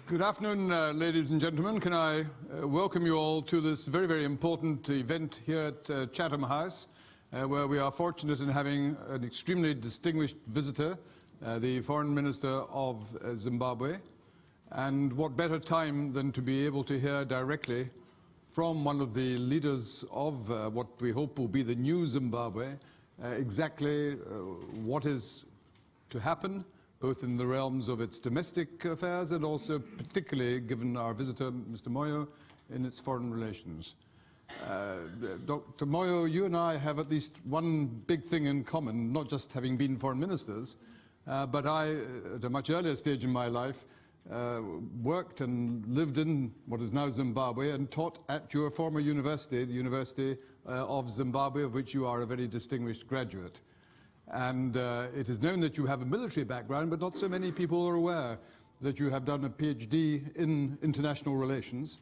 Good afternoon, ladies and gentlemen. Can I welcome you all to this very, very important event here at Chatham House, where we are fortunate in having an extremely distinguished visitor, the Foreign Minister of Zimbabwe. And what better time than to be able to hear directly from one of the leaders of what we hope will be the new Zimbabwe, exactly what is to happen, both in the realms of its domestic affairs and also particularly, given our visitor, Mr. Moyo, in its foreign relations. Dr. Moyo, you and I have at least one big thing in common, not just having been foreign ministers, but I, at a much earlier stage in my life, worked and lived in what is now Zimbabwe and taught at your former university, the University of Zimbabwe, of which you are a very distinguished graduate. And it is known that you have a military background, but not so many people are aware that you have done a PhD in international relations.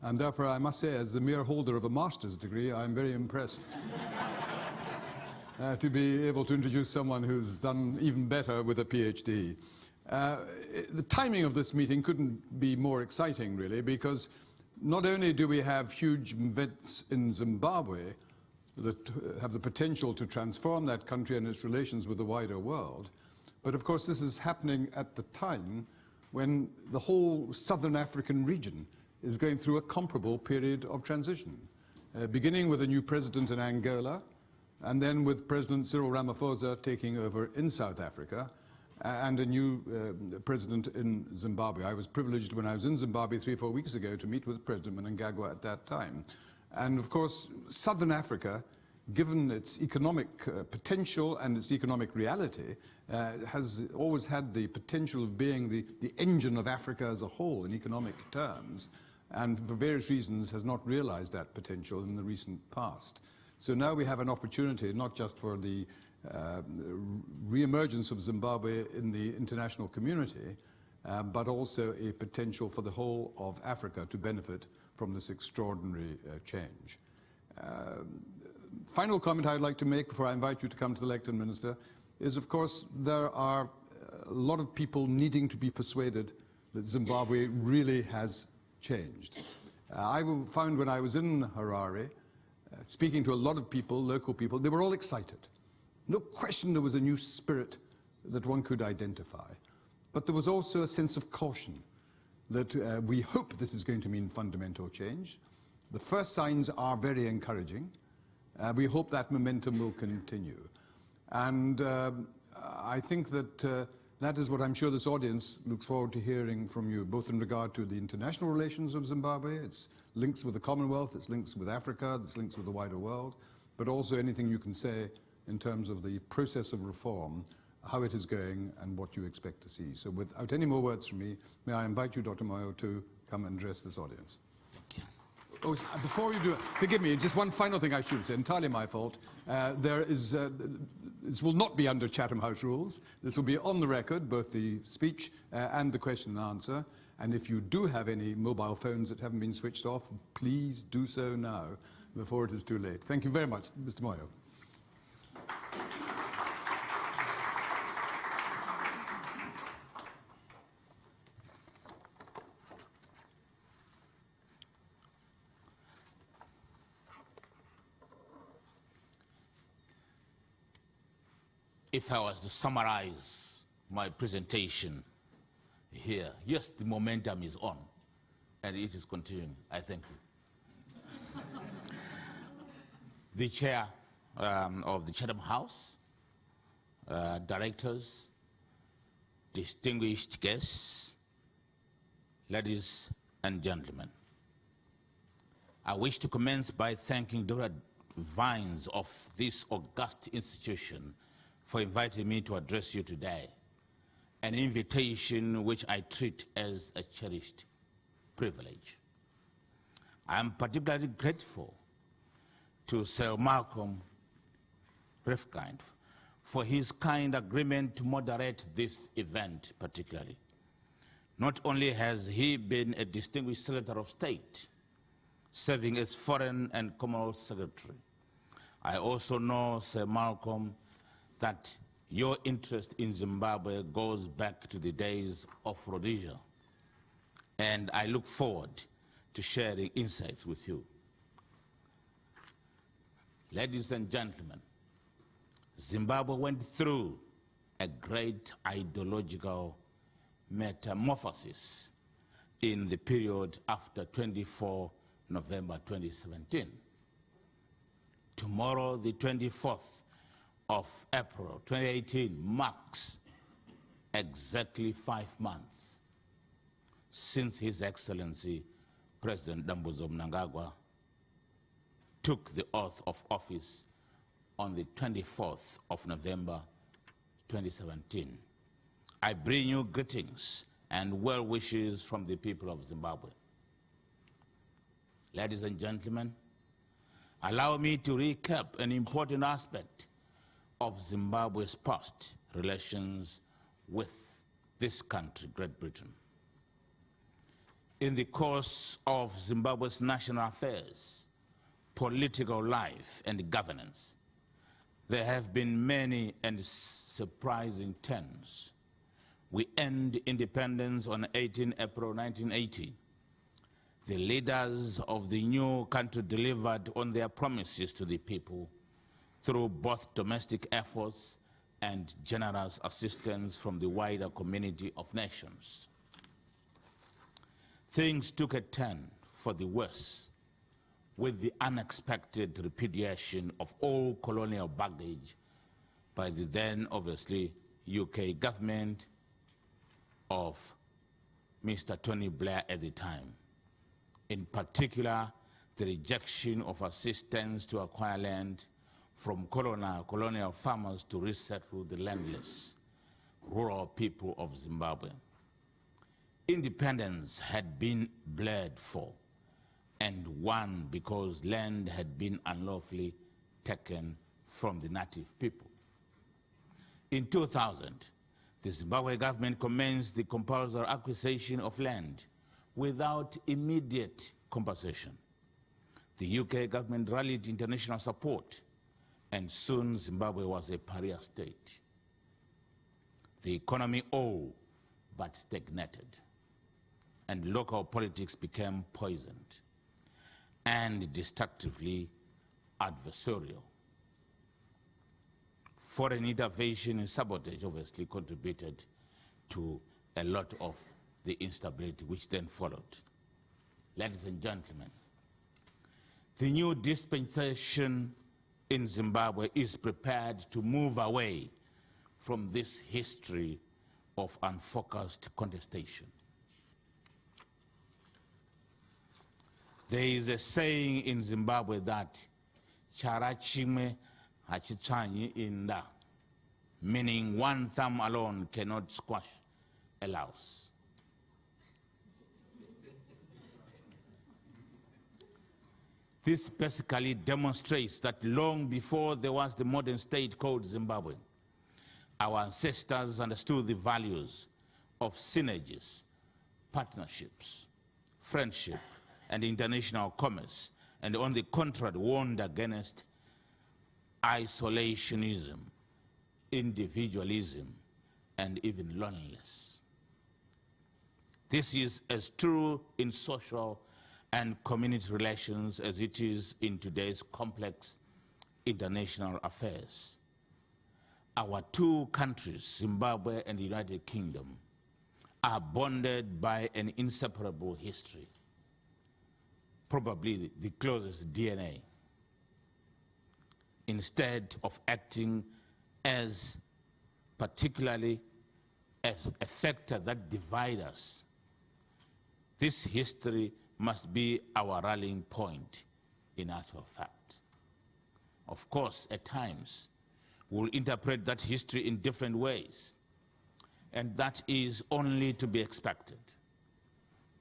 And therefore, I must say, as the mere holder of a master's degree, I'm very impressed to be able to introduce someone who's done even better with a PhD. The timing of this meeting couldn't be more exciting, really, because not only do we have huge events in Zimbabwe that have the potential to transform that country and its relations with the wider world, but of course this is happening at the time when the whole southern African region is going through a comparable period of transition, beginning with a new president in Angola, and then with President Cyril Ramaphosa taking over in South Africa, and a new president in Zimbabwe. I was privileged when I was in Zimbabwe 3 or 4 weeks ago to meet with President Mnangagwa at that time. And of course, Southern Africa, given its economic potential and its economic reality, has always had the potential of being the engine of Africa as a whole in economic terms, and for various reasons has not realized that potential in the recent past. So now we have an opportunity, not just for the re-emergence of Zimbabwe in the international community, but also a potential for the whole of Africa to benefit from this extraordinary change. Final comment I'd like to make before I invite you to come to the lectern, Minister, is of course there are a lot of people needing to be persuaded that Zimbabwe really has changed. I found when I was in Harare, speaking to a lot of people, local people, they were all excited. No question there was a new spirit that one could identify. But there was also a sense of caution that we hope this is going to mean fundamental change. The first signs are very encouraging. We hope that momentum will continue. And I think that that is what I'm sure this audience looks forward to hearing from you, both in regard to the international relations of Zimbabwe, its links with the Commonwealth, its links with Africa, its links with the wider world, but also anything you can say in terms of the process of reform, how it is going and what you expect to see. So without any more words from me, may I invite you, Dr. Moyo, to come and address this audience. Thank you. Oh, before you do it, forgive me, just one final thing I should say, entirely my fault. This will not be under Chatham House rules. This will be on the record, both the speech and the question and answer. And if you do have any mobile phones that haven't been switched off, please do so now, before it is too late. Thank you very much, Mr. Moyo. If I was to summarize my presentation here, yes, the momentum is on, and it is continuing. I thank you. The chair of the Chatham House, directors, distinguished guests, ladies and gentlemen. I wish to commence by thanking Dr. Vines of this august institution for inviting me to address you today, an invitation which I treat as a cherished privilege. I am particularly grateful to Sir Malcolm Rifkind for his kind agreement to moderate this event particularly. Not only has he been a distinguished Secretary of State, serving as Foreign and Commonwealth Secretary, I also know, Sir Malcolm, that your interest in Zimbabwe goes back to the days of Rhodesia and I look forward to sharing insights with you. Ladies and gentlemen, Zimbabwe went through a great ideological metamorphosis in the period after 24 November 2017. Tomorrow, the 24th of April 2018, marks exactly 5 months since His Excellency President Dambudzo Mnangagwa took the oath of office on the 24th of November 2017. I bring you greetings and well wishes from the people of Zimbabwe. Ladies and gentlemen, allow me to recap an important aspect of Zimbabwe's past relations with this country, Great Britain. In the course of Zimbabwe's national affairs, political life, and governance, there have been many and surprising turns. We earned independence on 18 April 1980. The leaders of the new country delivered on their promises to the people through both domestic efforts and generous assistance from the wider community of nations. Things took a turn for the worse with the unexpected repudiation of all colonial baggage by the then, obviously, UK government of Mr. Tony Blair at the time. In particular, the rejection of assistance to acquire land from colonial farmers to resettle the landless, rural people of Zimbabwe. Independence had been bled for and won because land had been unlawfully taken from the native people. In 2000, the Zimbabwe government commenced the compulsory acquisition of land without immediate compensation. The UK government rallied international support, and soon Zimbabwe was a pariah state. The economy all but stagnated, and local politics became poisoned and destructively adversarial. Foreign intervention and sabotage obviously contributed to a lot of the instability which then followed. Ladies and gentlemen, the new dispensation in Zimbabwe is prepared to move away from this history of unfocused contestation. There is a saying in Zimbabwe that chara chimwe hachitsvanyi inda, meaning one thumb alone cannot squash a louse. This basically demonstrates that long before there was the modern state called Zimbabwe, our ancestors understood the values of synergies, partnerships, friendship, and international commerce, and on the contrary, warned against isolationism, individualism, and even loneliness. This is as true in social and community relations as it is in today's complex international affairs. Our two countries, Zimbabwe and the United Kingdom, are bonded by an inseparable history, probably the closest DNA. Instead of acting as particularly a factor that divides us, this history must be our rallying point in actual fact. Of course, at times, we'll interpret that history in different ways, and that is only to be expected.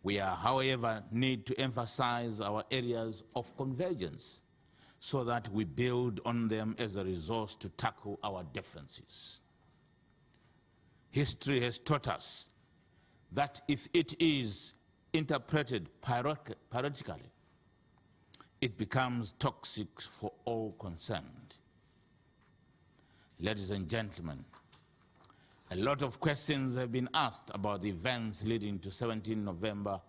We are, however, need to emphasize our areas of convergence so that we build on them as a resource to tackle our differences. History has taught us that if it is interpreted parochially, it becomes toxic for all concerned. Ladies and gentlemen, a lot of questions have been asked about the events leading to 17 November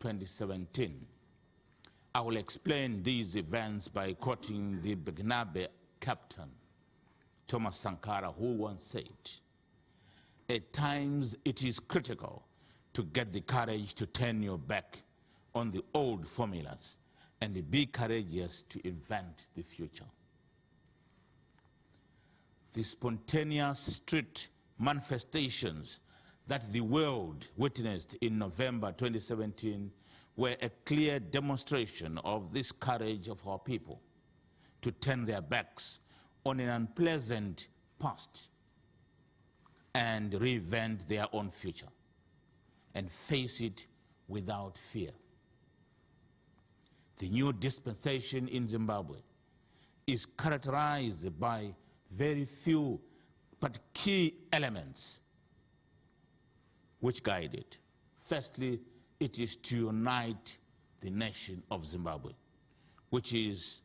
2017. I will explain these events by quoting the Zimbabwe captain, Thomas Sankara, who once said, "At times it is critical to get the courage to turn your back on the old formulas and be courageous to invent the future." The spontaneous street manifestations that the world witnessed in November 2017 were a clear demonstration of this courage of our people to turn their backs on an unpleasant past and reinvent their own future and face it without fear. The new dispensation in Zimbabwe is characterized by very few but key elements which guide it. Firstly, it is to unite the nation of Zimbabwe, which is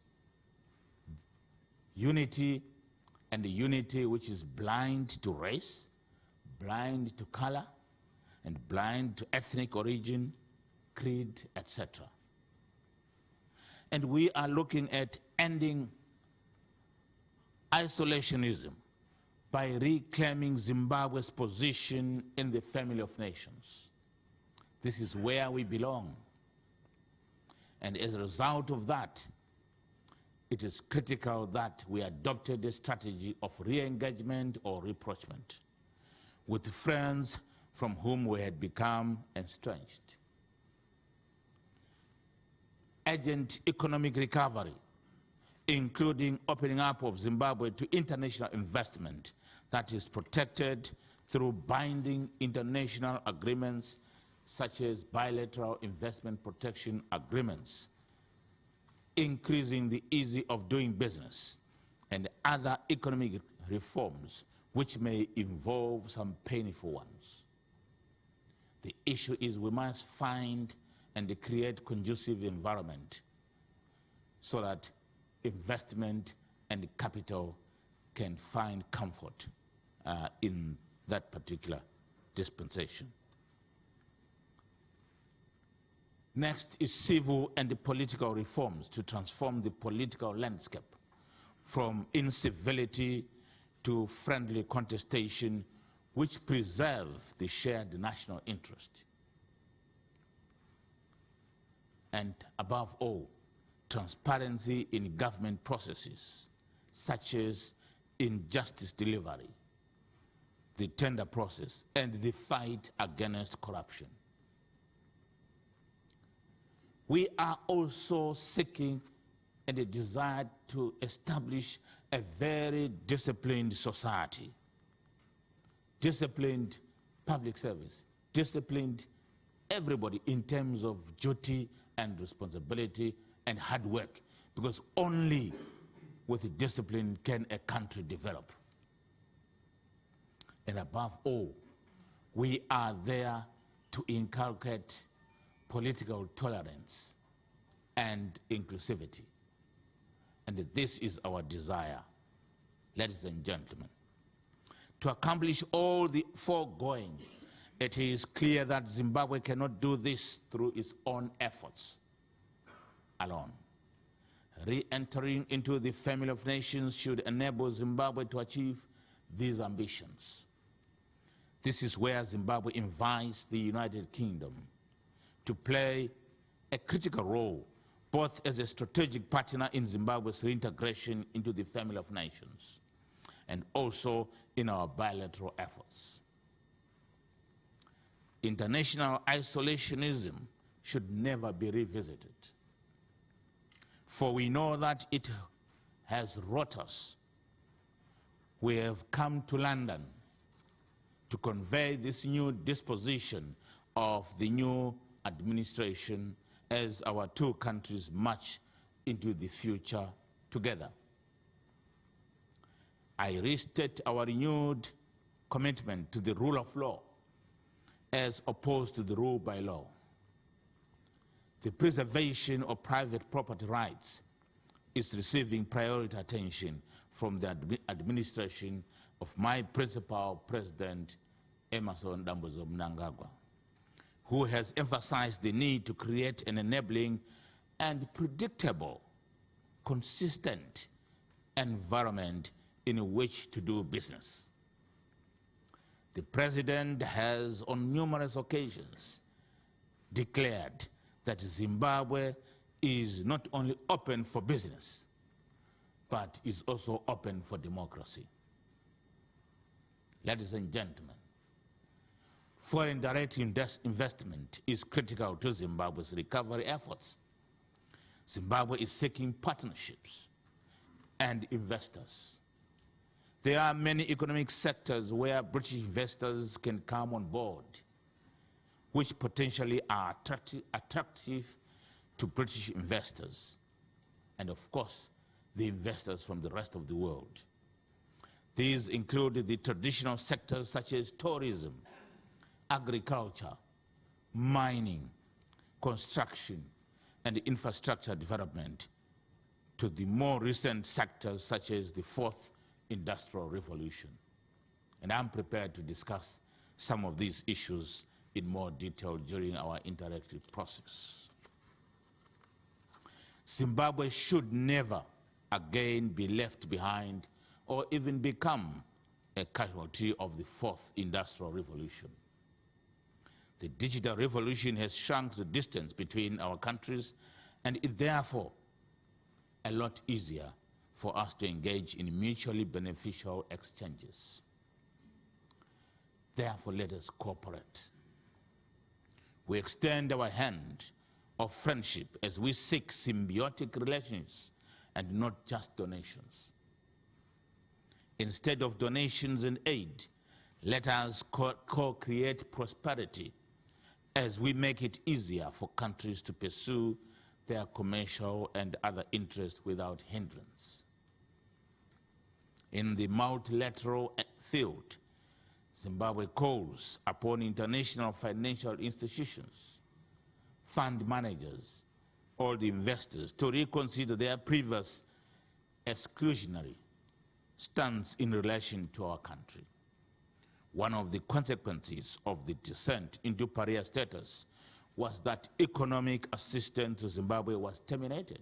unity, and the unity which is blind to race, blind to color, and blind to ethnic origin, creed, etc. And we are looking at ending isolationism by reclaiming Zimbabwe's position in the family of nations. This is where we belong. And as a result of that, it is critical that we adopted a strategy of re-engagement or rapprochement with friends from whom we had become estranged. Urgent economic recovery, including opening up of Zimbabwe to international investment that is protected through binding international agreements such as bilateral investment protection agreements, increasing the ease of doing business, and other economic reforms which may involve some painful ones. The issue is we must find and create conducive environment so that investment and capital can find comfort in that particular dispensation. Next is civil and political reforms to transform the political landscape from incivility to friendly contestation, which preserve the shared national interest. And above all, transparency in government processes, such as in justice delivery, the tender process, and the fight against corruption. We are also seeking and a desire to establish a very disciplined society, disciplined public service, disciplined everybody in terms of duty and responsibility and hard work, because only with discipline can a country develop. And above all, we are there to inculcate political tolerance and inclusivity. And this is our desire, ladies and gentlemen. To accomplish all the foregoing, it is clear that Zimbabwe cannot do this through its own efforts alone. Re-entering into the family of nations should enable Zimbabwe to achieve these ambitions. This is where Zimbabwe invites the United Kingdom to play a critical role, both as a strategic partner in Zimbabwe's reintegration into the family of nations, and also in our bilateral efforts. International isolationism should never be revisited, for we know that it has rot us. We have come to London to convey this new disposition of the new administration as our two countries march into the future together. I restate our renewed commitment to the rule of law as opposed to the rule by law. The preservation of private property rights is receiving priority attention from the administration of my principal president, Emmerson Dambuzo Mnangagwa, who has emphasized the need to create an enabling and predictable, consistent environment in which to do business. The President has on numerous occasions declared that Zimbabwe is not only open for business, but is also open for democracy. Ladies and gentlemen, foreign direct investment is critical to Zimbabwe's recovery efforts. Zimbabwe is seeking partnerships and investors. There are many economic sectors where British investors can come on board, which potentially are attractive to British investors, and of course, the investors from the rest of the world. These include the traditional sectors such as tourism, agriculture, mining, construction, and infrastructure development, to the more recent sectors such as the fourth industrial revolution. And I'm prepared to discuss some of these issues in more detail during our interactive process. Zimbabwe should never again be left behind or even become a casualty of the fourth industrial revolution. The digital revolution has shrunk the distance between our countries, and it therefore a lot easier for us to engage in mutually beneficial exchanges. Therefore, let us cooperate. We extend our hand of friendship as we seek symbiotic relations and not just donations. Instead of donations and aid, let us co-create prosperity as we make it easier for countries to pursue their commercial and other interests without hindrance. In the multilateral field, Zimbabwe calls upon international financial institutions, fund managers, all the investors to reconsider their previous exclusionary stance in relation to our country. One of the consequences of the descent into pariah status was that economic assistance to Zimbabwe was terminated.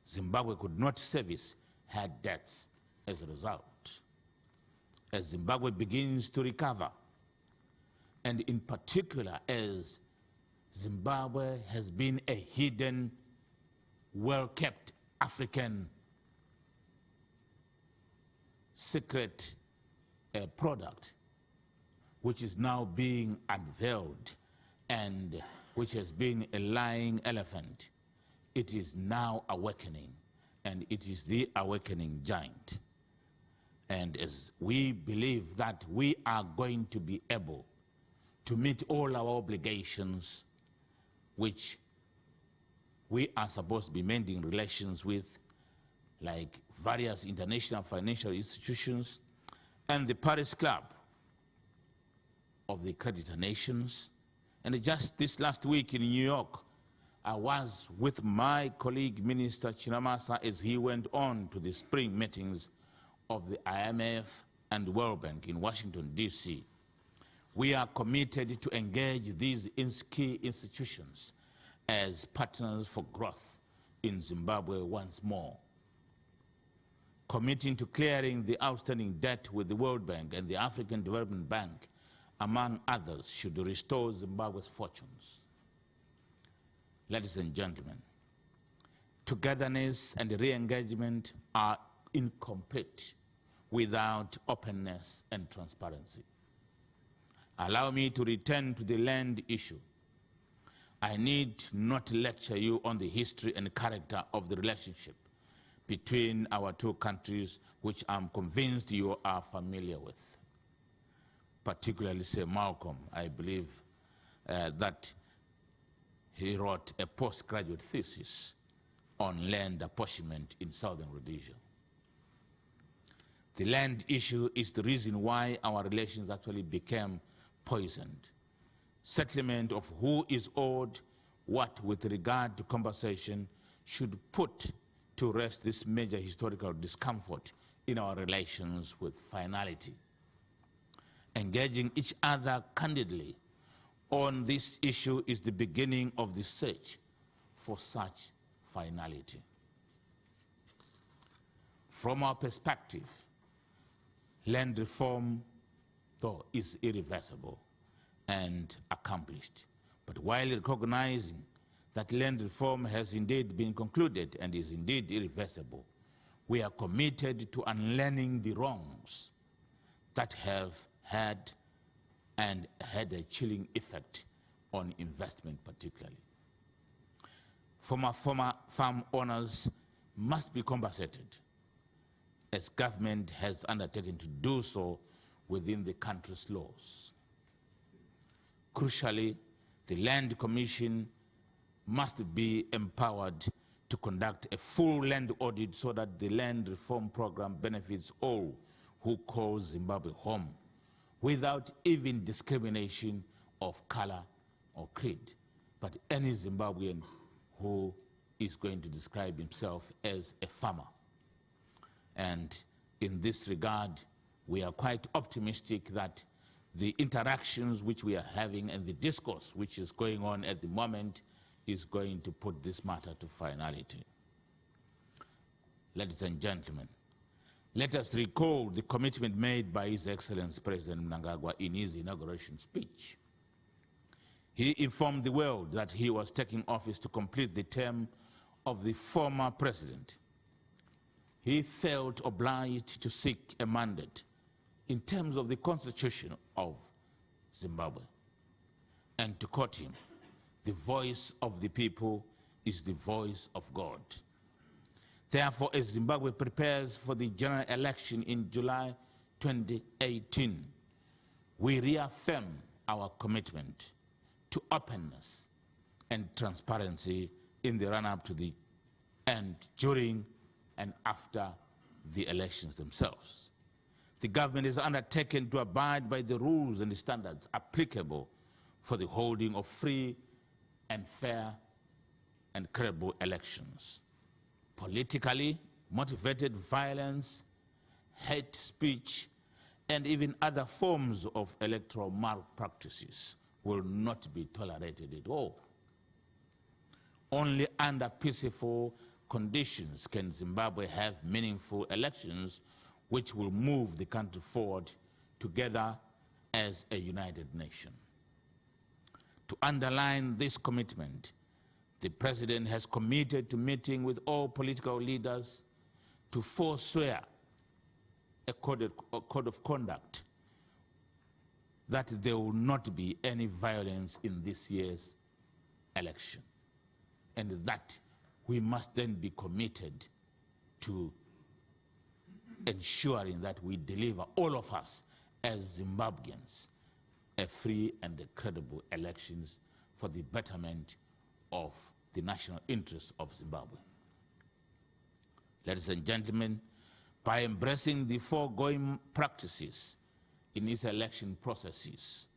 Zimbabwe could not service her debts as a result. As Zimbabwe begins to recover, and in particular as Zimbabwe has been a hidden, well-kept African secret product, which is now being unveiled and which has been a lying elephant, it is now awakening, and it is the awakening giant. And as we believe that we are going to be able to meet all our obligations, which we are supposed to be mending relations with, like various international financial institutions and the Paris Club of the creditor nations. And just this last week in New York, I was with my colleague, Minister Chinamasa, as he went on to the spring meetings of the IMF and World Bank in Washington, D.C. We are committed to engage these key institutions as partners for growth in Zimbabwe once more, committing to clearing the outstanding debt with the World Bank and the African Development Bank, among others, should restore Zimbabwe's fortunes. Ladies and gentlemen, togetherness and re-engagement are incomplete without openness and transparency. Allow me to return to the land issue. I need not lecture you on the history and character of the relationship between our two countries, which I'm convinced you are familiar with. Particularly Sir Malcolm, I believe that he wrote a postgraduate thesis on land apportionment in southern Rhodesia. The land issue is the reason why our relations actually became poisoned. Settlement of who is owed what with regard to compensation should put to rest this major historical discomfort in our relations with finality. Engaging each other candidly on this issue is the beginning of the search for such finality. From our perspective, land reform, though, is irreversible and accomplished. But while recognizing that land reform has indeed been concluded and is indeed irreversible, we are committed to unlearning the wrongs that have had and had a chilling effect on investment particularly. Former farm owners must be compensated, as government has undertaken to do so within the country's laws. Crucially, the Land Commission must be empowered to conduct a full land audit so that the land reform program benefits all who call Zimbabwe home, without even discrimination of color or creed, but any Zimbabwean who is going to describe himself as a farmer. And in this regard, we are quite optimistic that the interactions which we are having and the discourse which is going on at the moment is going to put this matter to finality. Ladies and gentlemen, let us recall the commitment made by His Excellency President Mnangagwa in his inauguration speech. He informed the world that he was taking office to complete the term of the former president. He felt obliged to seek a mandate in terms of the Constitution of Zimbabwe. And to quote him, "The voice of the people is the voice of God." Therefore, as Zimbabwe prepares for the general election in July 2018, we reaffirm our commitment to openness and transparency in the run-up to the and during and after the elections themselves. The government is undertaken to abide by the rules and the standards applicable for the holding of free and fair and credible elections. Politically motivated violence, hate speech, and even other forms of electoral malpractices will not be tolerated at all. Only under peaceful conditions can Zimbabwe have meaningful elections which will move the country forward together as a united nation. To underline this commitment, the President has committed to meeting with all political leaders to forswear a code of conduct that there will not be any violence in this year's election, and that we must then be committed to ensuring that we deliver, all of us as Zimbabweans, a free and credible elections for the betterment of the national interests of Zimbabwe. Ladies and gentlemen, by embracing the foregoing practices in its election processes,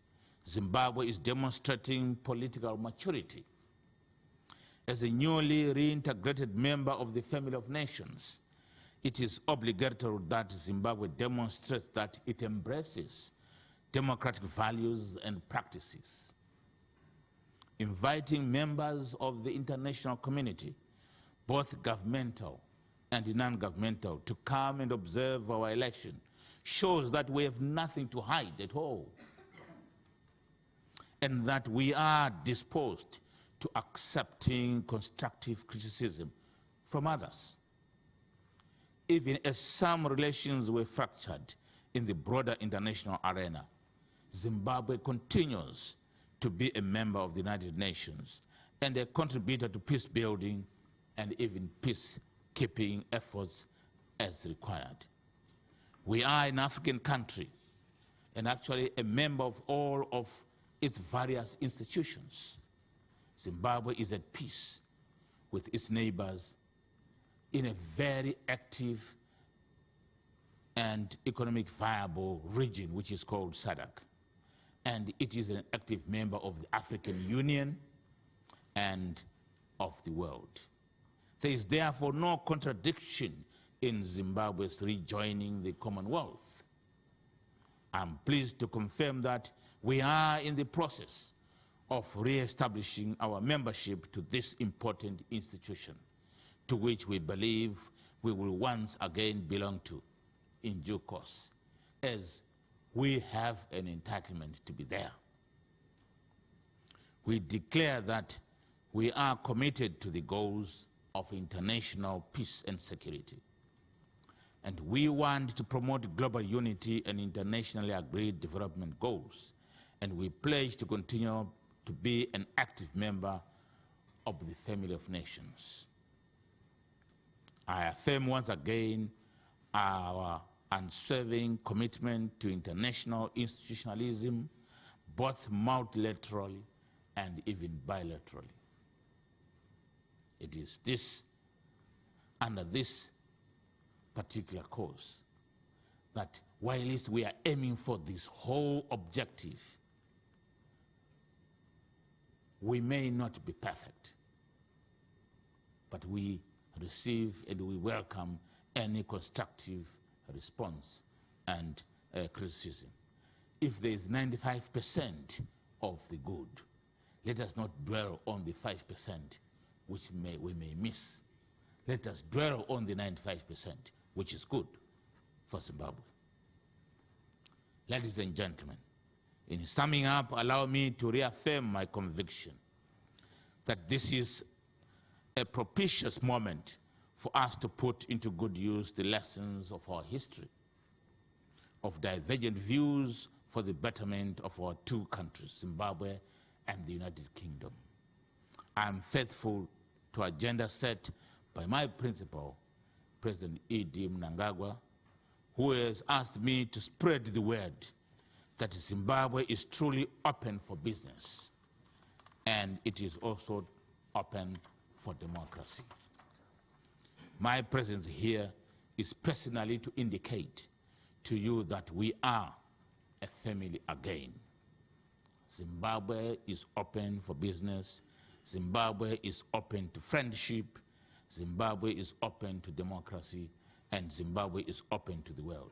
Zimbabwe is demonstrating political maturity. As a newly reintegrated member of the family of nations, it is obligatory that Zimbabwe demonstrates that it embraces democratic values and practices. Inviting members of the international community, both governmental and non-governmental, to come and observe our election shows that we have nothing to hide at all, and that we are disposed to accepting constructive criticism from others. Even as some relations were fractured in the broader international arena, Zimbabwe continues to be a member of the United Nations and a contributor to peace building and even peacekeeping efforts as required. We are an African country and actually a member of all of its various institutions. Zimbabwe is at peace with its neighbors in a very active and economic viable region, which is called SADC. And it is an active member of the African Union and of the world. There is therefore no contradiction in Zimbabwe's rejoining the Commonwealth. I'm pleased to confirm that we are in the process of re-establishing our membership to this important institution, to which we believe we will once again belong to in due course, as we have an entitlement to be there. We declare that we are committed to the goals of international peace and security, and we want to promote global unity and internationally agreed development goals, and we pledge to continue to be an active member of the family of nations. I affirm once again our unswerving commitment to international institutionalism, both multilaterally and even bilaterally. It is this, under this particular cause, that whilst we are aiming for this whole objective, we may not be perfect, but we receive and we welcome any constructive response and criticism. If there is 95% of the good, let us not dwell on the 5% which we may miss. Let us dwell on the 95%, which is good for Zimbabwe. Ladies and gentlemen, in summing up, allow me to reaffirm my conviction that this is a propitious moment for us to put into good use the lessons of our history, of divergent views for the betterment of our two countries, Zimbabwe and the United Kingdom. I am faithful to agenda set by my principal, President E.D. Mnangagwa, who has asked me to spread the word that Zimbabwe is truly open for business, and it is also open for democracy. My presence here is personally to indicate to you that we are a family again. Zimbabwe is open for business. Zimbabwe is open to friendship. Zimbabwe is open to democracy. And Zimbabwe is open to the world.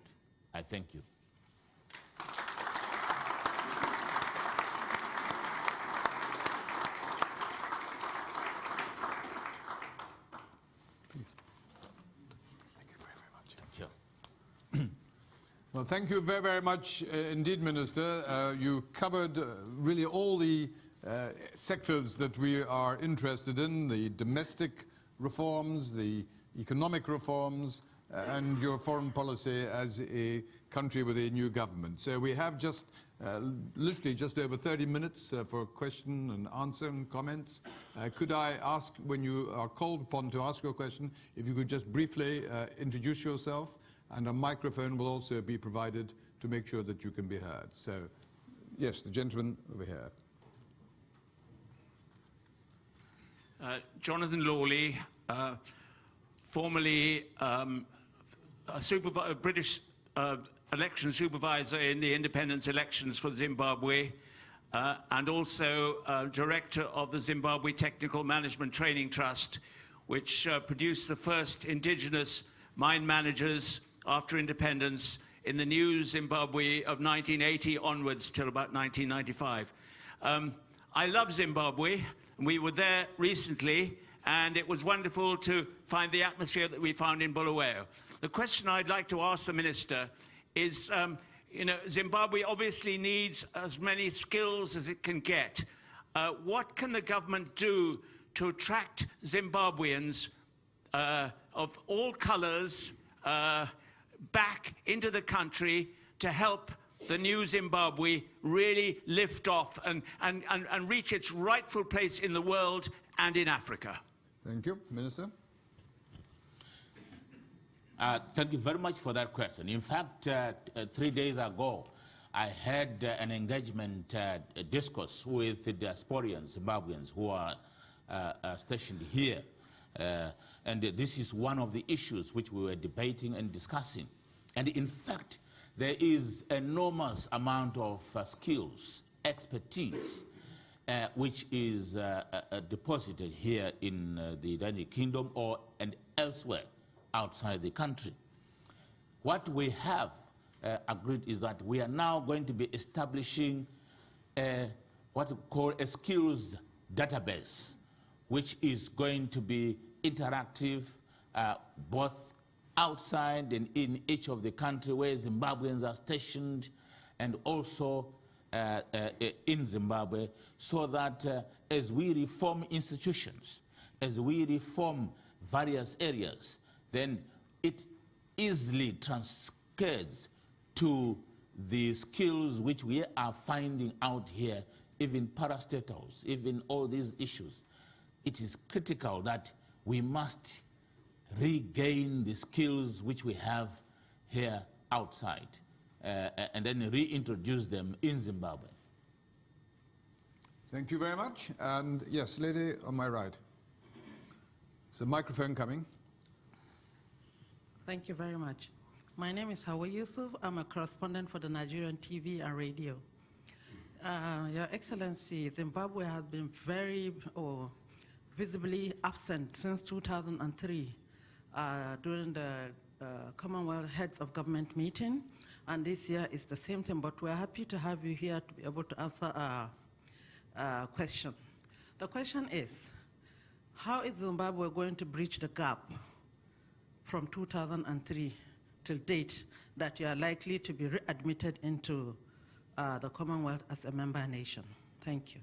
I thank you. Please. Thank you very much. Thank you. Well, thank you very, very much indeed, Minister. You covered really all the sectors that we are interested in, the domestic reforms, the economic reforms, and your foreign policy as a country with a new government. So we have just literally just over 30 minutes for question and answer and comments. Could I ask, when you are called upon to ask your question, if you could just briefly introduce yourself, and a microphone will also be provided to make sure that you can be heard. So, yes, the gentleman over here. Jonathan Lawley, formerly a British election supervisor in the independence elections for Zimbabwe, and also director of the Zimbabwe Technical Management Training Trust, which produced the first indigenous mine managers after independence in the new Zimbabwe of 1980 onwards till about 1995. I love Zimbabwe. We were there recently, and it was wonderful to find the atmosphere that we found in Bulawayo. The question I'd like to ask the Minister is, you know, Zimbabwe obviously needs as many skills as it can get. What can the government do to attract Zimbabweans of all colors back into the country to help the new Zimbabwe really lift off and reach its rightful place in the world and in Africa? Thank you. Minister? Thank you very much for that question. In fact, 3 days ago, I had an engagement discourse with the diasporians, Zimbabweans, who are stationed here. And this is one of the issues which we were debating and discussing. And in fact, there is enormous amount of skills, expertise, which is deposited here in the United Kingdom and elsewhere outside the country. What we have agreed is that we are now going to be establishing what we call a skills database, which is going to be interactive both outside and in each of the country where Zimbabweans are stationed, and also in Zimbabwe, so that as we reform institutions, as we reform various areas, then it easily transcends to the skills which we are finding out here, even parastatals, even all these issues. It is critical that we must regain the skills which we have here outside and then reintroduce them in Zimbabwe. Thank you very much. And yes, lady on my right. There's a microphone coming. Thank you very much. My name is Hawa Yusuf. I'm a correspondent for the Nigerian TV and radio. Your Excellency, Zimbabwe has been very visibly absent since 2003 during the Commonwealth Heads of Government meeting, and this year is the same thing, but we're happy to have you here to be able to answer our question. The question is, how is Zimbabwe going to bridge the gap from 2003 till date that you are likely to be readmitted into the Commonwealth as a member nation? Thank you.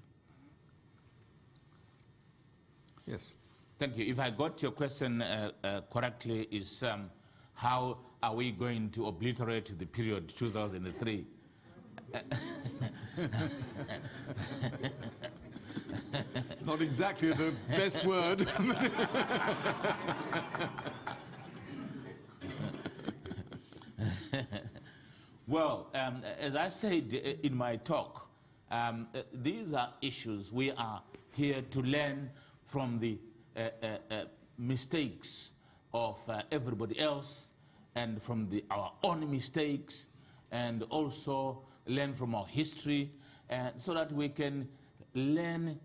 Yes. Thank you. If I got your question correctly, is how are we going to obliterate the period 2003? Not exactly the best word. Well, as I said in my talk, these are issues we are here to learn from the mistakes of everybody else, and from our own mistakes, and also learn from our history, so that we can learn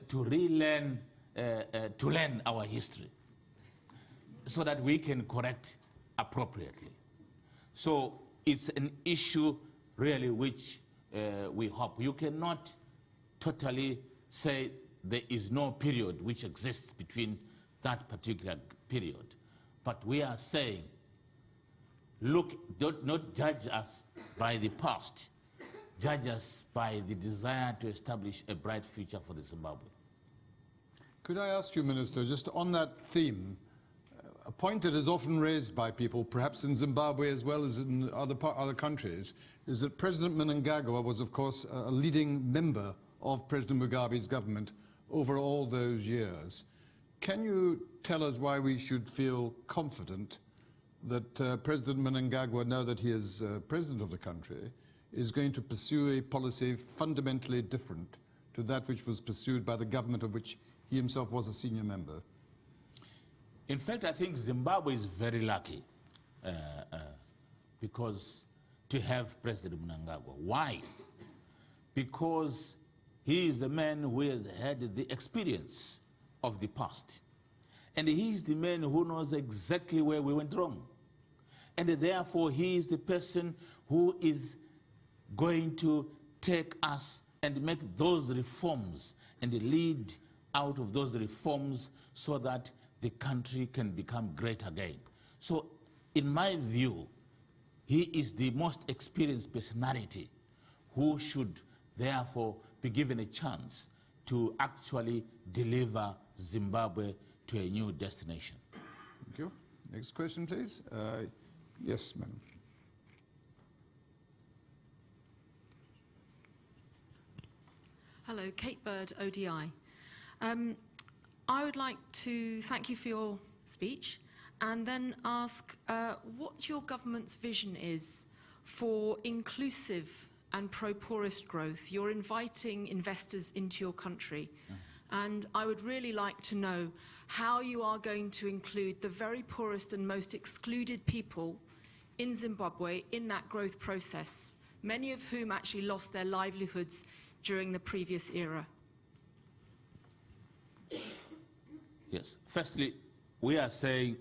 to relearn to learn our history, so that we can correct appropriately. So it's an issue really which we hope. You cannot totally say there is no period which exists between that particular period. But we are saying, look, not judge us by the past, judge us by the desire to establish a bright future for the Zimbabwe. Could I ask you, Minister, just on that theme, a point that is often raised by people, perhaps in Zimbabwe as well as in other countries, is that President Mnangagwa was, of course, a leading member of President Mugabe's government over all those years. Can you tell us why we should feel confident that President Mnangagwa, now that he is president of the country, is going to pursue a policy fundamentally different to that which was pursued by the government of which he himself was a senior member? In fact, I think Zimbabwe is very lucky because to have President Mnangagwa. Why? Because he is the man who has had the experience of the past. And he is the man who knows exactly where we went wrong. And therefore, he is the person who is going to take us and make those reforms and lead out of those reforms so that the country can become great again. So, in my view, he is the most experienced personality who should therefore be given a chance to actually deliver Zimbabwe to a new destination. Thank you. Next question, please. Yes, madam. Hello, Kate Bird, ODI. I would like to thank you for your speech and then ask what your government's vision is for inclusive and pro-poorest growth. You're inviting investors into your country, and I would really like to know how you are going to include the very poorest and most excluded people in Zimbabwe in that growth process, many of whom actually lost their livelihoods during the previous era. Yes. Firstly, we are saying,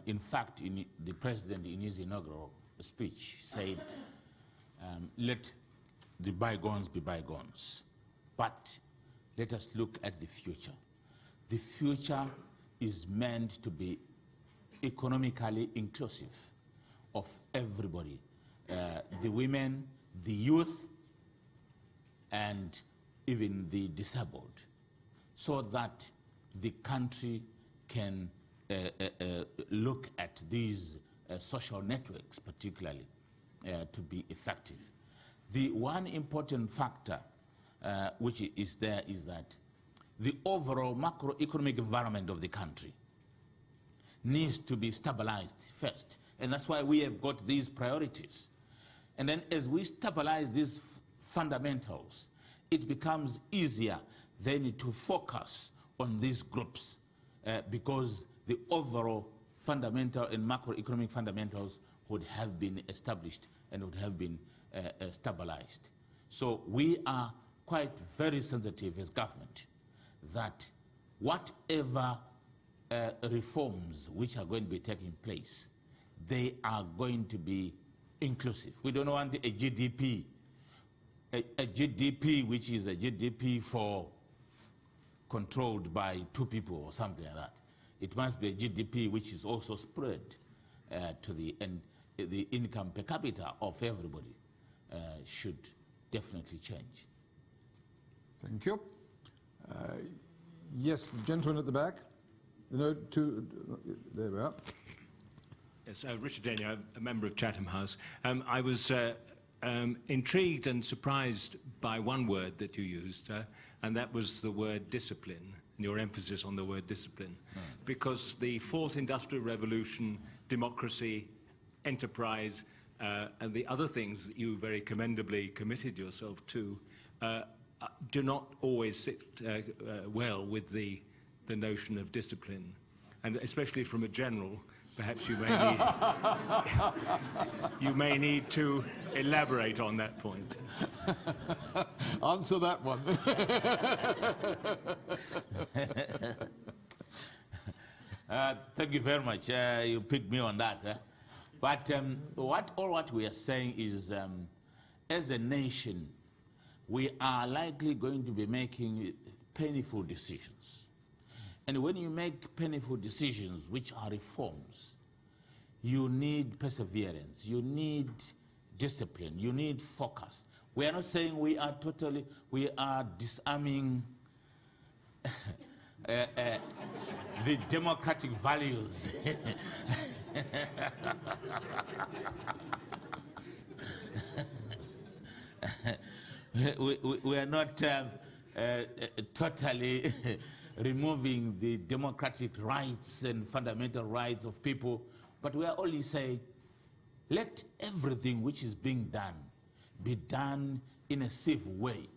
in fact, the president in his inaugural speech said, let the bygones be bygones. But let us look at the future. The future is meant to be economically inclusive of everybody, the women, the youth, and even the disabled, so that the country can look at these social networks particularly to be effective. The one important factor which is there is that the overall macroeconomic environment of the country needs to be stabilized first. And that's why we have got these priorities. And then as we stabilize these fundamentals, it becomes easier then to focus on these groups because the overall fundamental and macroeconomic fundamentals would have been established and would have been stabilized. So we are quite very sensitive as government that whatever reforms which are going to be taking place, they are going to be inclusive. We don't want a GDP, a GDP which is a GDP for controlled by 2 people or something like that. It must be a GDP which is also spread to the income per capita of everybody should definitely change. Thank you. Yes, the gentleman at the back. No, there we are. Yes, Richard Denyer, a member of Chatham House. I was intrigued and surprised by one word that you used, and that was the word discipline, and your emphasis on the word discipline. Because the fourth industrial revolution, democracy, enterprise, and the other things that you very commendably committed yourself to do not always sit well with the notion of discipline. And especially from a general, perhaps you may need to elaborate on that point. Answer that one. Thank you very much. You picked me on that. But what we are saying is, as a nation, we are likely going to be making painful decisions. And when you make painful decisions, which are reforms, you need perseverance, you need discipline, you need focus. We are not saying we are disarming the democratic values. we are not totally removing the democratic rights and fundamental rights of people, but we are only saying, let everything which is being done be done in a safe way.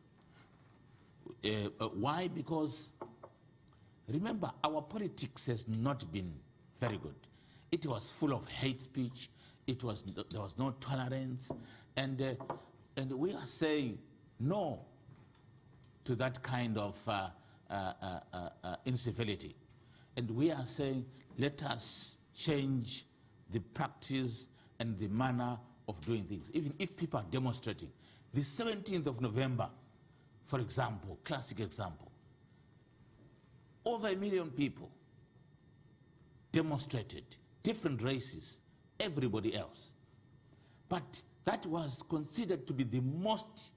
Why? Because, remember, our politics has not been very good. It was full of hate speech. There was no tolerance, and we are saying no to that kind of incivility. And we are saying, let us change the practice and the manner of doing things. Even if people are demonstrating. The 17th of November, for example, classic example, over 1 million people demonstrated, different races, everybody else. But that was considered to be the most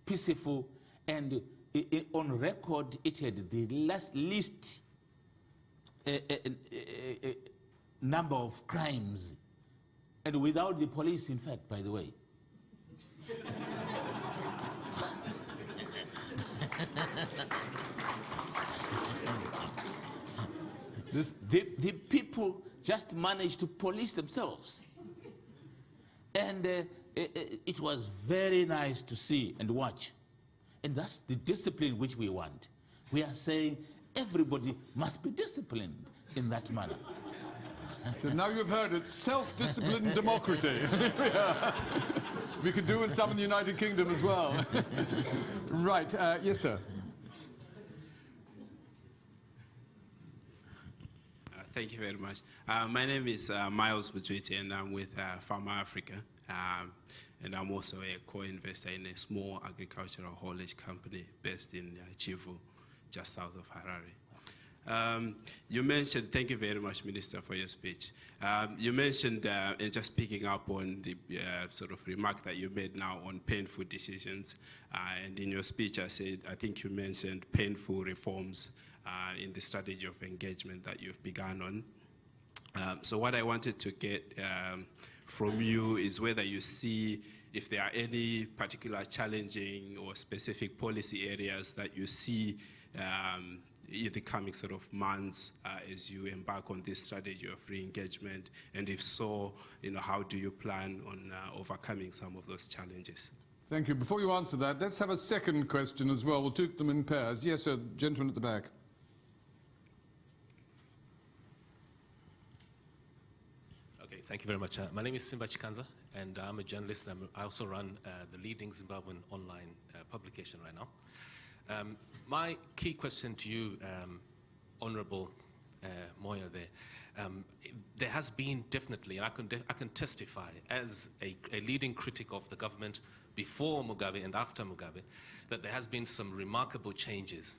peaceful, and on record it had the least number of crimes, and without the police, in fact, by the way. The people just managed to police themselves. And it was very nice to see and watch. And that's the discipline which we want. We are saying everybody must be disciplined in that manner. So now you've heard it, self-disciplined democracy. We could do with some in the United Kingdom as well. Right, yes, sir. Thank you very much. My name is Miles Butwiti, and I'm with Pharma Africa. And I'm also a co-investor in a small agricultural haulage company based in Chivu, just south of Harare. You mentioned, thank you very much, Minister, for your speech. You mentioned, and just picking up on the sort of remark that you made now on painful decisions, and in your speech I think you mentioned painful reforms in the strategy of engagement that you've begun on. So what I wanted to get from you is whether you see if there are any particular challenging or specific policy areas that you see in the coming sort of months as you embark on this strategy of re-engagement, and if so, how do you plan on overcoming some of those challenges? Thank you. Before you answer that, let's have a second question as well. We'll take them in pairs. Yes, sir, gentleman at the back. Okay, thank you very much. My name is Simba Chikanza, and I'm a journalist. I also run the leading Zimbabwean online publication right now. My key question to you, Honorable Moyo, there has been definitely, and I can testify as a leading critic of the government before Mugabe and after Mugabe, that there has been some remarkable changes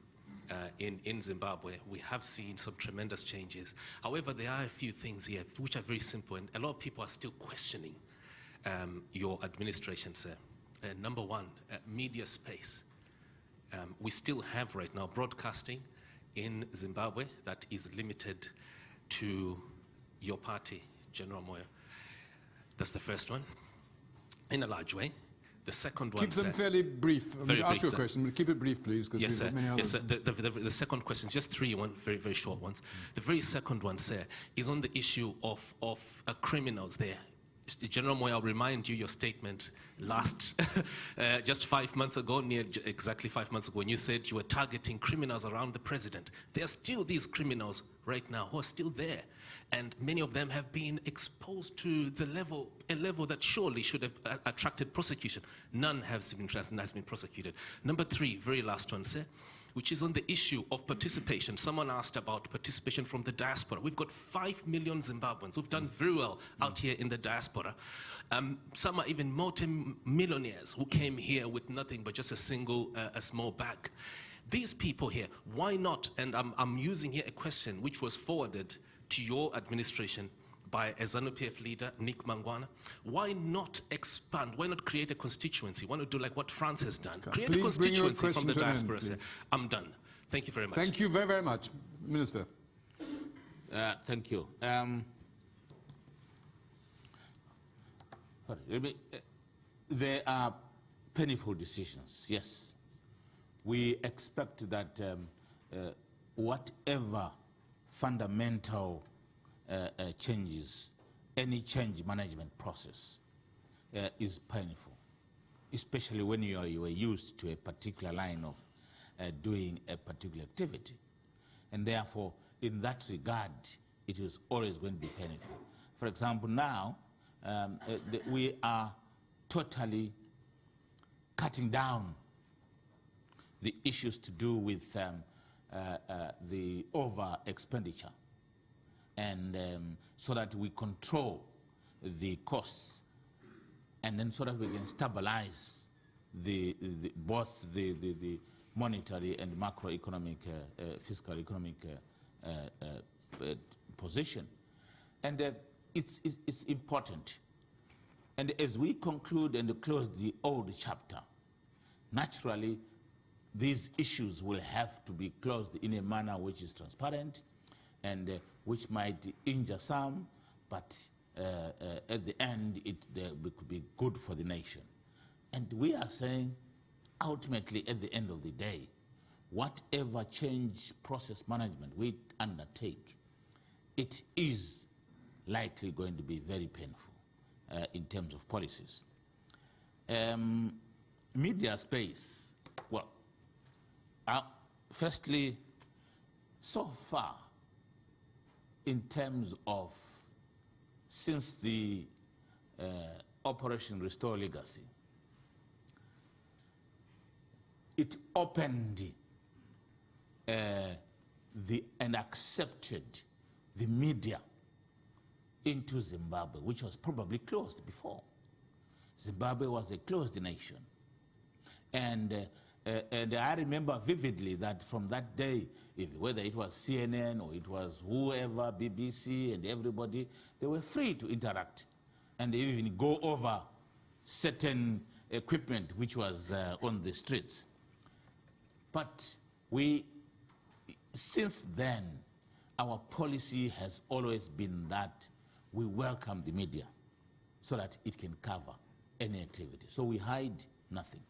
in Zimbabwe. We have seen some tremendous changes. However, there are a few things here which are very simple, and a lot of people are still questioning your administration, sir. Number one, media space. We still have right now broadcasting in Zimbabwe that is limited to your party, General Moyo. That's the first one, in a large way. The second one, keep them fairly brief. Ask your question, but keep it brief, please, because yes, we've got many others. Yes, sir. The second question, just three, very, very short ones. The very second one, sir, is on the issue of criminals there. General Moyo, I'll remind you your statement last, just 5 months ago, exactly 5 months ago, when you said you were targeting criminals around the president. There are still these criminals right now who are still there, and many of them have been exposed to a level that surely should have attracted prosecution. None has been prosecuted. Number three, very last one, sir, which is on the issue of participation. Someone asked about participation from the diaspora. We've got 5 million Zimbabweans who've done very well out here in the diaspora. Some are even multi-millionaires who came here with nothing but just a small bag. These people here, why not, and I'm using here a question which was forwarded to your administration by a ZANU-PF leader, Nick Mangwana. Why not expand? Why not create a constituency? Why not do like what France has done? Create a constituency from the diaspora. I'm done. Thank you very much. Thank you very, very much. Minister. Thank you. There are painful decisions, yes. We expect that whatever fundamental changes, any change management process is painful, especially when you are used to a particular line of doing a particular activity. And therefore, in that regard, it is always going to be painful. For example, now, we are totally cutting down the issues to do with the over expenditure, and so that we control the costs, and then so that we can stabilize both the monetary and macroeconomic, fiscal economic position. And it's important. And as we conclude and close the old chapter, naturally, these issues will have to be closed in a manner which is transparent and which might injure some, but at the end, it could be good for the nation. And we are saying, ultimately, at the end of the day, whatever change process management we undertake, it is likely going to be very painful in terms of policies. Media space, well, firstly, so far, in terms of, since the Operation Restore Legacy, it opened and accepted the media into Zimbabwe, which was probably closed before. Zimbabwe was a closed nation. And I remember vividly that from that day, whether it was CNN or it was whoever, BBC and everybody, they were free to interact and even go over certain equipment which was on the streets. But since then, our policy has always been that we welcome the media so that it can cover any activity. So we hide nothing.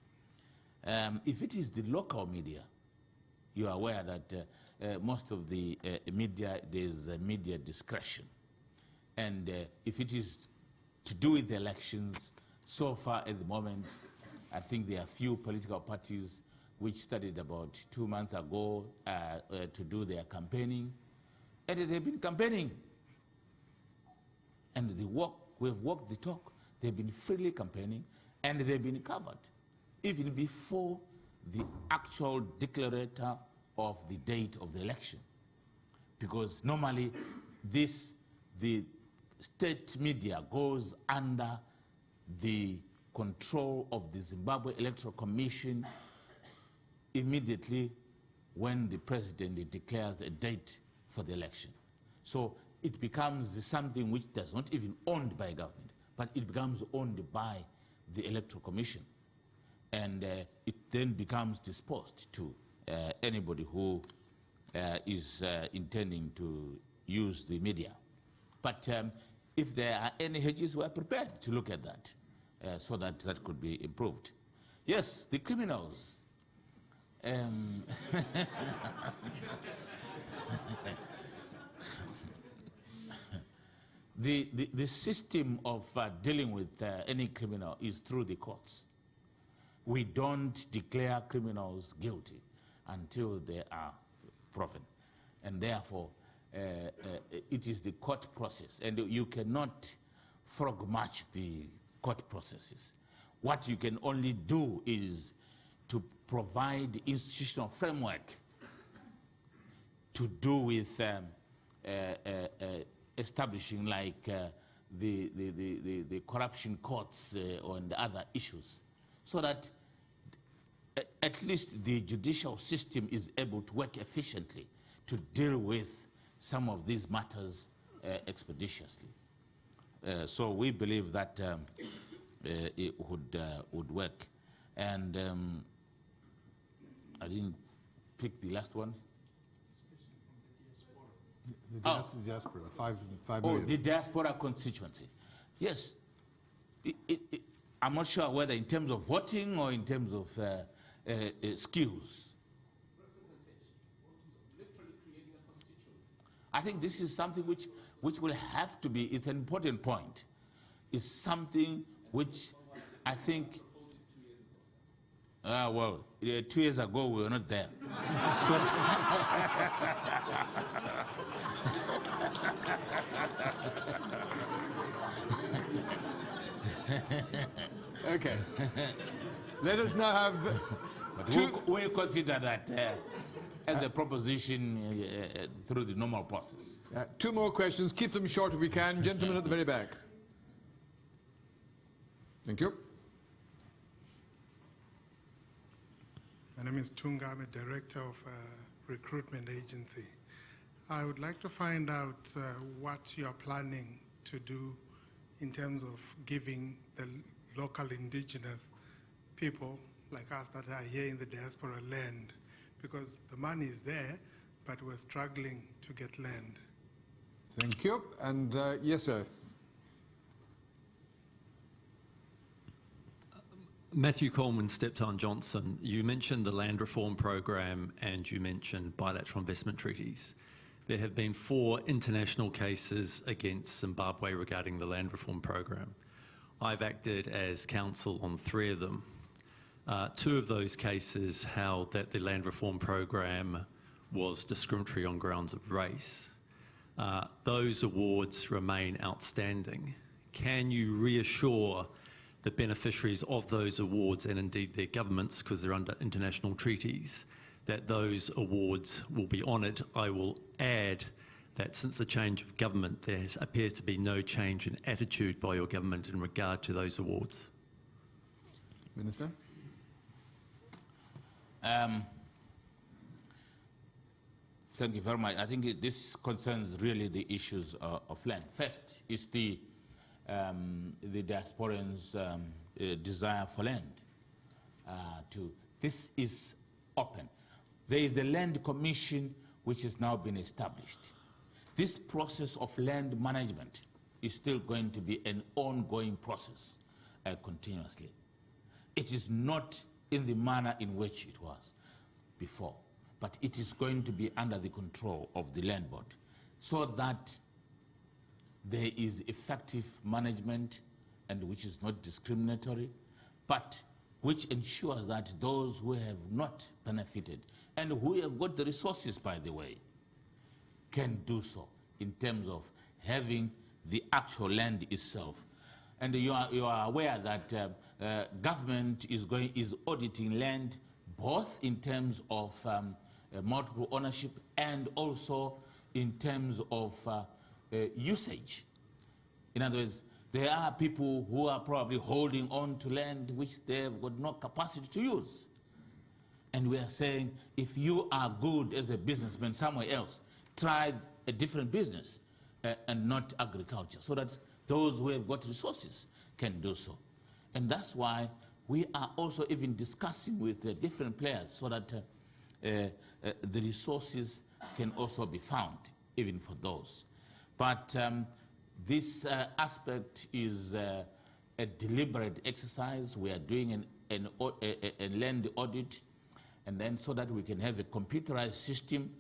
If it is the local media, you are aware that most of the media, there's media discretion. And if it is to do with the elections, so far at the moment, I think there are few political parties which started about 2 months ago to do their campaigning. And they've been campaigning. And we've walked the talk. They've been freely campaigning, and they've been covered, even before the actual declarator of the date of the election. Because normally the state media goes under the control of the Zimbabwe Electoral Commission immediately when the president declares a date for the election. So it becomes something which does not even owned by government, but it becomes owned by the Electoral Commission. And it then becomes disposed to anybody who is intending to use the media. But if there are any hedges, we are prepared to look at that so that that could be improved. Yes, the criminals. The system of dealing with any criminal is through the courts. We don't declare criminals guilty until they are proven. And therefore, it is the court process. And you cannot frog march the court processes. What you can only do is to provide institutional framework to do with establishing like the corruption courts and other issues, so that at least the judicial system is able to work efficiently to deal with some of these matters expeditiously. So we believe that it would work. And I didn't pick the last one. The diaspora, 5 million. Oh, the diaspora constituency. Yes. I'm not sure whether in terms of voting or in terms of skills. I think this is something which will have to be, it's an important point. It's something which I think, well, 2 years ago we were not there. Okay. Let us now have But we'll consider that as a proposition through the normal process. 2 more questions. Keep them short if we can. Gentleman at the very back. Thank you. My name is Tunga. I'm a director of a recruitment agency. I would like to find out what you are planning to do in terms of giving the local indigenous people like us that are here in the diaspora land, because the money is there, but we're struggling to get land. Thank you. And yes, sir. Matthew Coleman, Steptoe & Johnson, you mentioned the land reform program and you mentioned bilateral investment treaties. There have been 4 international cases against Zimbabwe regarding the land reform program. I've acted as counsel on 3 of them. 2 of those cases held that the land reform program was discriminatory on grounds of race. Those awards remain outstanding. Can you reassure the beneficiaries of those awards, and indeed their governments, because they're under international treaties, that those awards will be honoured? I will add that since the change of government, there appears to be no change in attitude by your government in regard to those awards. Minister. Thank you very much. I think this concerns really the issues of land. First is the diasporans' desire for land. This is open. There is the Land Commission which has now been established. This process of land management is still going to be an ongoing process continuously. It is not in the manner in which it was before, but it is going to be under the control of the Land Board so that there is effective management and which is not discriminatory, but which ensures that those who have not benefited and who have got the resources, by the way, can do so in terms of having the actual land itself. And you are aware that government is auditing land both in terms of multiple ownership and also in terms of usage. In other words, there are people who are probably holding on to land which they have got no capacity to use. And we are saying, if you are good as a businessman somewhere else, try a different business and not agriculture, so that those who have got resources can do so. And that's why we are also even discussing with different players so that the resources can also be found, even for those. But this aspect is a deliberate exercise. We are doing a land audit, and then so that we can have a computerized system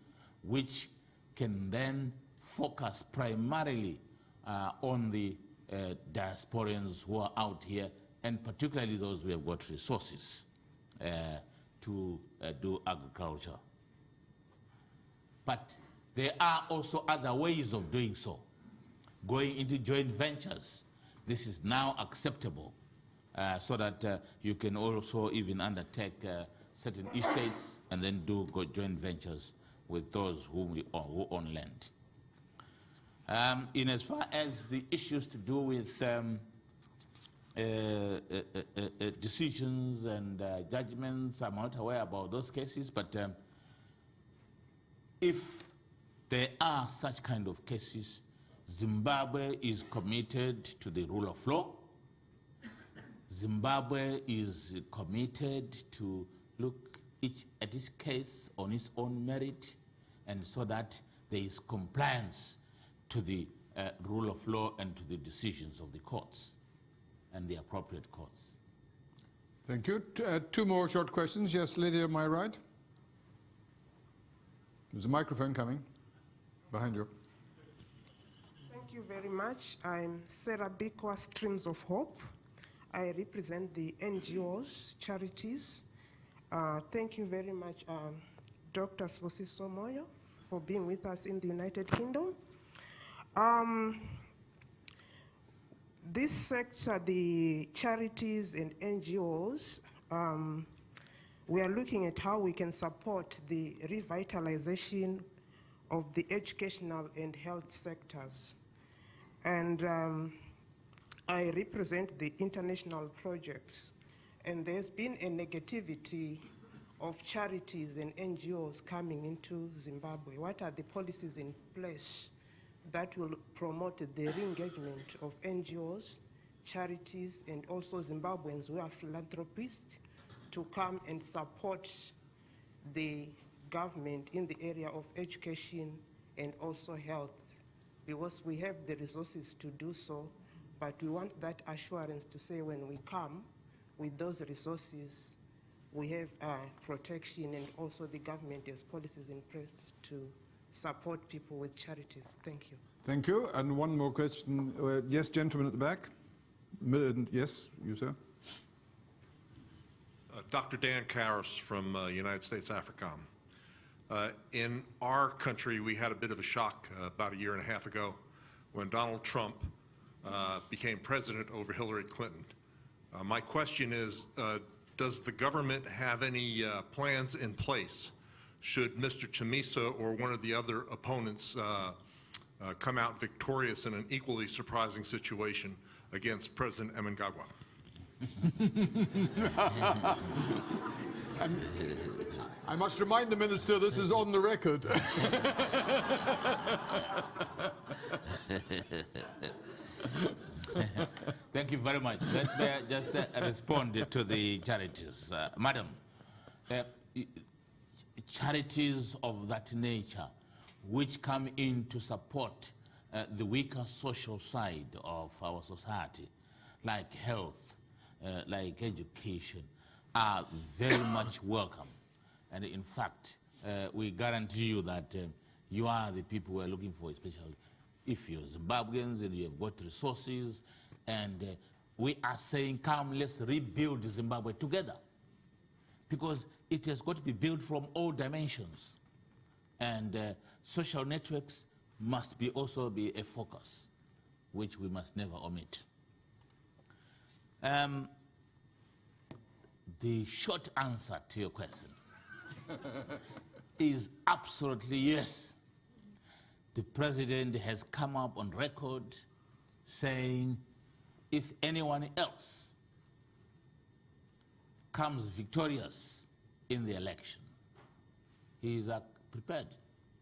which can then focus primarily on the diasporans who are out here, and particularly those who have got resources to do agriculture. But there are also other ways of doing so. Going into joint ventures, this is now acceptable, so that you can also even undertake certain estates and then do joint ventures with those who own land. In as far as the issues to do with decisions and judgments, I'm not aware about those cases, but if there are such kind of cases, Zimbabwe is committed to the rule of law. Zimbabwe is committed to look at each case on its own merit, and so that there is compliance to the rule of law and to the decisions of the courts and the appropriate courts. Thank you. Two more short questions. Yes, lady on my right. There's a microphone coming behind you. Thank you very much. I'm Sarah Bikwa, Streams of Hope. I represent the NGOs, charities. Thank you very much, Dr. Socio-economic, for being with us in the United Kingdom. This sector, the charities and NGOs, we are looking at how we can support the revitalization of the educational and health sectors. And I represent the international projects, and there's been a negativity of charities and NGOs coming into Zimbabwe. What are the policies in place that will promote the re-engagement of NGOs, charities, and also Zimbabweans who are philanthropists to come and support the government in the area of education and also health? Because we have the resources to do so, but we want that assurance to say when we come with those resources, we have protection, and also the government has policies in place to support people with charities. Thank you. Thank you. And one more question. Yes, gentleman at the back. Yes, you, sir. Dr. Dan Karras from United States AFRICOM. In our country, we had a bit of a shock about a year and a half ago when Donald Trump became president over Hillary Clinton. My question is, does the government have any plans in place should Mr. Chamisa or one of the other opponents come out victorious in an equally surprising situation against President Mnangagwa? And I must remind the Minister this is on the record. Thank you very much. Let me just respond to the charities. Madam, charities of that nature which come in to support the weaker social side of our society, like health, like education, are very much welcome. And in fact, we guarantee you that you are the people we are looking for, especially if you're Zimbabweans and you have got resources. And we are saying, come, let's rebuild Zimbabwe together. Because it has got to be built from all dimensions. And social networks must also be a focus, which we must never omit. The short answer to your question is absolutely yes. The president has come up on record saying if anyone else comes victorious in the election, he is prepared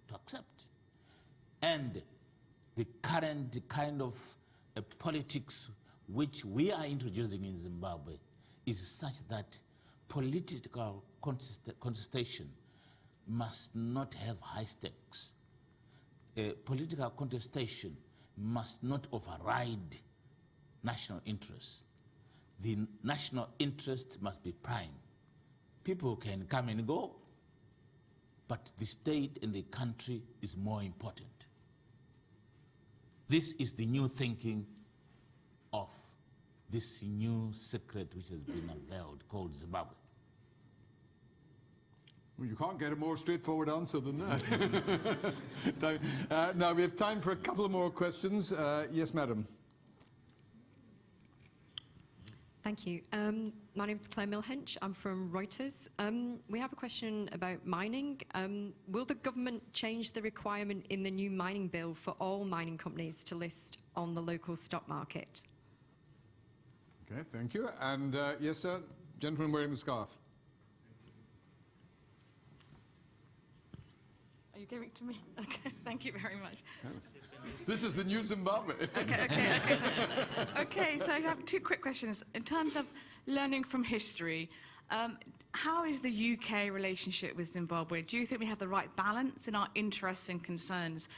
to accept. And the current kind of politics which we are introducing in Zimbabwe is such that political contestation must not have high stakes. Political contestation must not override national interests. The national interest must be prime. People can come and go, but the state and the country is more important. This is the new thinking of this new secret which has been unveiled called Zimbabwe. Well, you can't get a more straightforward answer than that. Now we have time for a couple of more questions. Yes, madam. Thank you. My name is Claire Milhench. I'm from Reuters. We have a question about mining. Will the government change the requirement in the new mining bill for all mining companies to list on the local stock market? Okay, thank you. And yes, sir, gentleman wearing the scarf. Are you giving it to me? Okay, thank you very much. This is the new Zimbabwe. Okay, so I have two quick questions. In terms of learning from history, how is the UK relationship with Zimbabwe? Do you think we have the right balance in our interests and concerns?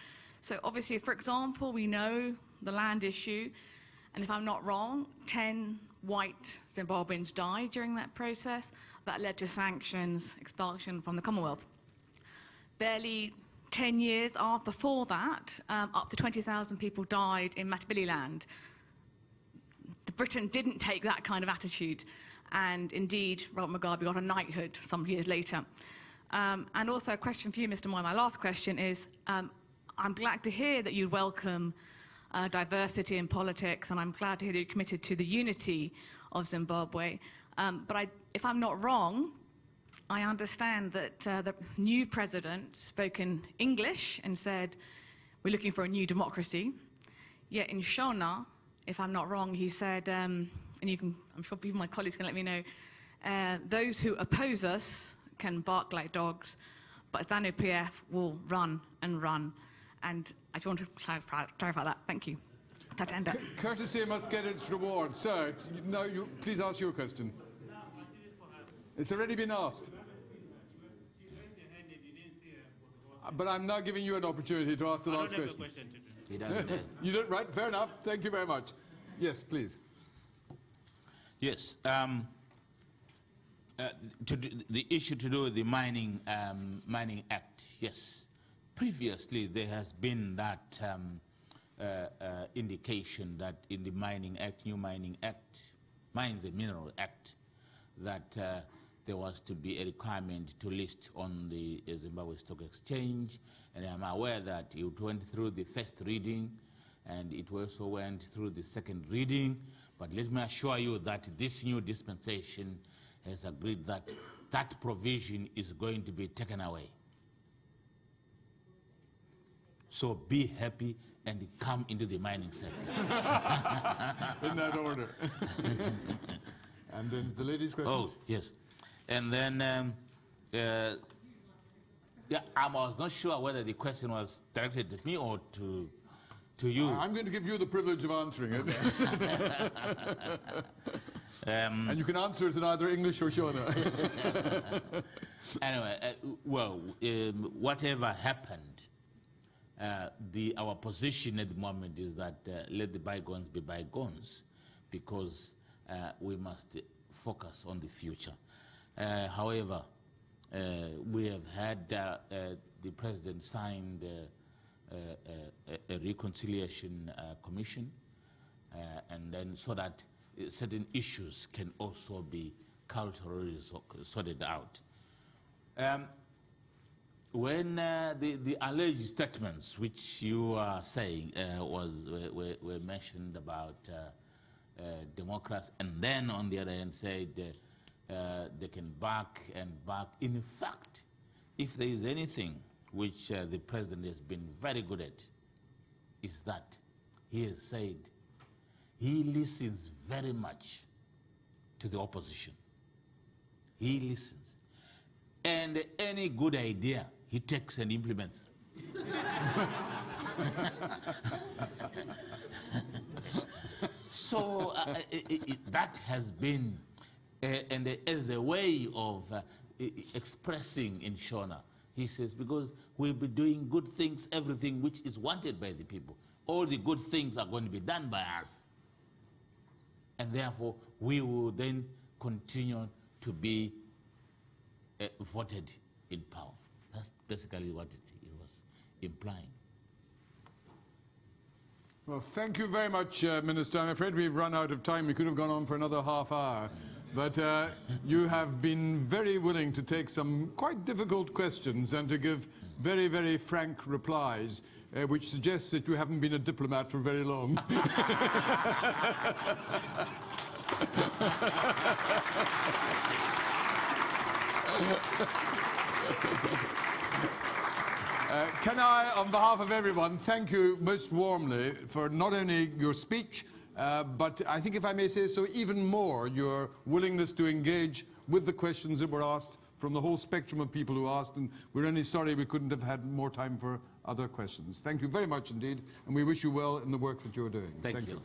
So obviously, for example, we know the land issue, and if I'm not wrong, 10 white Zimbabweans died during that process. That led to sanctions, expulsion from the Commonwealth. Barely 10 years before that, up to 20,000 people died in Matabeleland. Britain didn't take that kind of attitude, and indeed, Robert Mugabe got a knighthood some years later. And also a question for you, Mr. Moy, my last question is, I'm glad to hear that you welcome diversity in politics, and I'm glad to hear that you're committed to the unity of Zimbabwe. But if I'm not wrong, I understand that the new president spoke in English and said, we're looking for a new democracy. Yet in Shona, if I'm not wrong, he said, and I'm sure people, my colleagues can let me know, those who oppose us can bark like dogs, but ZANU-PF will run and run. And I just want to clarify that. Thank you. Tatenda. Courtesy must get its reward. Sir, please ask your question. It's already been asked. But I'm now giving you an opportunity to ask the last question. You don't, right? Fair enough. Thank you very much. Yes, please. Yes. The issue to do with the Mining Act, yes. Previously, there has been that indication that in the Mining Act, new Mining Act, Mines and Mineral Act, that there was to be a requirement to list on the Zimbabwe Stock Exchange, and I'm aware that it went through the first reading, and it also went through the second reading, but let me assure you that this new dispensation has agreed that that provision is going to be taken away. So be happy and come into the mining sector. In that order. And then the lady's questions. Oh, yes. And then, yeah, I was not sure whether the question was directed to me or to you. I'm going to give you the privilege of answering it. And you can answer it in either English or Shona. Anyway, whatever happened, our position at the moment is that let the bygones be bygones, because we must focus on the future. However, we have had the president signed a reconciliation commission, and then so that certain issues can also be culturally sorted out. When the alleged statements which you are saying were mentioned about Democrats, and then on the other hand said they can back and back. In fact, if there is anything which the president has been very good at, is that he has said he listens very much to the opposition. He listens. And any good idea, he takes and implements. So that has been, and as a way of expressing in Shona, he says, because we'll be doing good things, everything which is wanted by the people. All the good things are going to be done by us. And therefore, we will then continue to be voted in power. That's basically what it was implying. Well, thank you very much, Minister. I'm afraid we've run out of time. We could have gone on for another half hour. But you have been very willing to take some quite difficult questions and to give very, very frank replies, which suggests that you haven't been a diplomat for very long. Can I, on behalf of everyone, thank you most warmly for not only your speech, but I think, if I may say so, even more your willingness to engage with the questions that were asked from the whole spectrum of people who asked, and we're only sorry we couldn't have had more time for other questions. Thank you very much indeed, and we wish you well in the work that you're doing. Thank you.